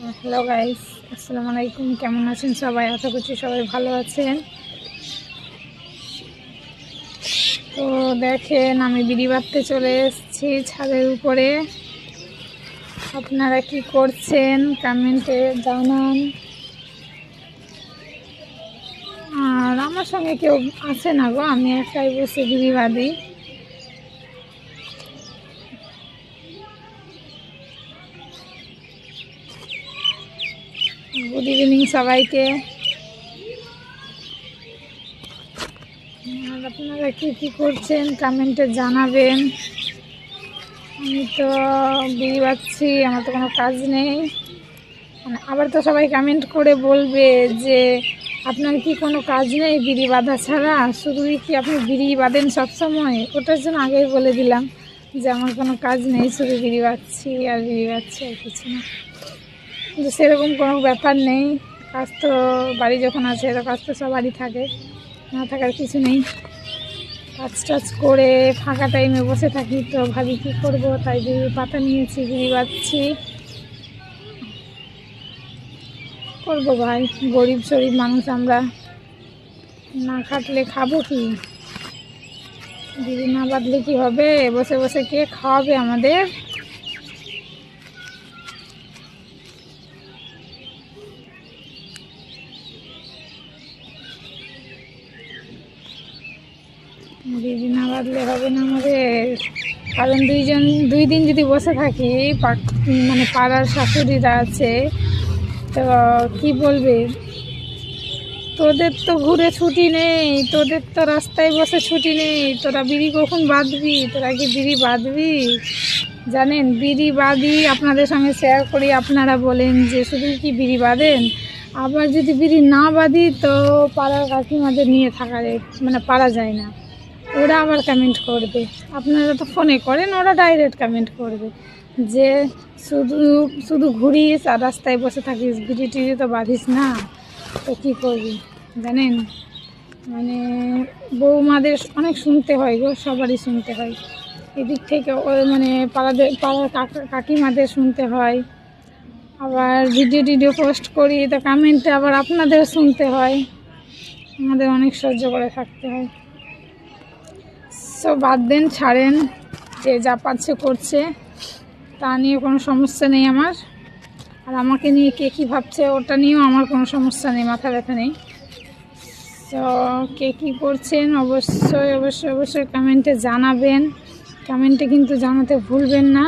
Hello guys, আসসালামু আলাইকুম। কেমন আছেন সবাই? আশা করছি সবাই ভালো আছেন। তো দেখেন, আমি বিড়ি বাঁধতে চলে এসেছি ছাদের উপরে। আপনারা কি করছেন কমেন্টে জানান। আর আমার সঙ্গে কেউ আছে না গো, আমি একাই বসে বিড়ি বাঁধি। গুড ইভিনিং সবাইকে। আর আপনারা কি করছেন কমেন্টে জানাবেন। আমি তো বিড়ি বাঁধছি, আমার তো কোনো কাজ নেই। মানে আবার তো সবাই কমেন্ট করে বলবে যে আপনার কি কোনো কাজ নেই বিড়ি বাঁধা ছাড়া, শুধুই কি আপনি বিড়ি বাঁধেন সবসময়? ওটার জন্য আগেই বলে দিলাম যে আমার কোনো কাজ নেই, শুধু বিড়ি বাঁধছি আর বিড়ি বাঁধছি, আর কিছু না। কিন্তু সেরকম কোনো ব্যাপার নেই। কাজ তো বাড়ি যখন আছে তো কাজ তো সবারই থাকে, না থাকার কিছু নেই। কাজ টাজ করে ফাঁকা টাইমে বসে থাকি, তো ভাবি কী করবো, তাই বিড়ি পাতা নিয়েছি, বিড়ি বাঁধছি। করবো ভাই, গরিব শরীব মানুষ আমরা, না খাটলে খাবো কি? বিড়ি না বাঁধলে কি হবে? বসে বসে কে খাওয়াবে আমাদের? বিড়ি না বাঁধলে হবে না আমাদের, কারণ দুই দিন যদি বসে থাকি, মানে পাড়ার শাশুড়িরা আছে, তো কি বলবে, তোদের তো ঘুরে ছুটি নেই, তোদের তো রাস্তায় বসে ছুটি নেই, তোরা বিড়ি কখন বাঁধবি? তোরা কি বিড়ি বাঁধবি? জানেন, বিড়ি বাঁধি, আপনাদের সঙ্গে শেয়ার করি। আপনারা বলেন যে শুধু কি বিড়ি বাঁধেন? আবার যদি বিড়ি না বাঁধি তো পাড়ার কাকিমাদের নিয়ে থাকা যায়, মানে পারা যায় না। ওরা আবার কমেন্ট করবে, আপনারা তো ফোনে করেন, ওরা ডাইরেক্ট কমেন্ট করবে যে শুধু শুধু ঘুরিস আর রাস্তায় বসে থাকিস, বিড়ি টিড়ি তো বাঁধিস না, তো কী করবি? জানেন, মানে বৌমাদের অনেক শুনতে হয় গো, সবারই শুনতে হয়। এদিক থেকে মানে পাড়ার কাকিমাদের শুনতে হয়। আবার ভিডিও পোস্ট করি, তো কমেন্টে আবার আপনাদের শুনতে হয়। আমাদের অনেক সহ্য করে থাকতে হয়। সব বাদ দেন, ছাড়েন, যে যা পাচ্ছে করছে, তা নিয়ে কোনো সমস্যা নেই আমার। আর আমাকে নিয়ে কে কী ভাবছে ওটা নিয়েও আমার কোনো সমস্যা নেই, মাথা ব্যথা নেই। তো কে কী করছেন অবশ্যই অবশ্যই অবশ্যই কমেন্টে জানাবেন। কমেন্টে কিন্তু জানাতে ভুলবেন না।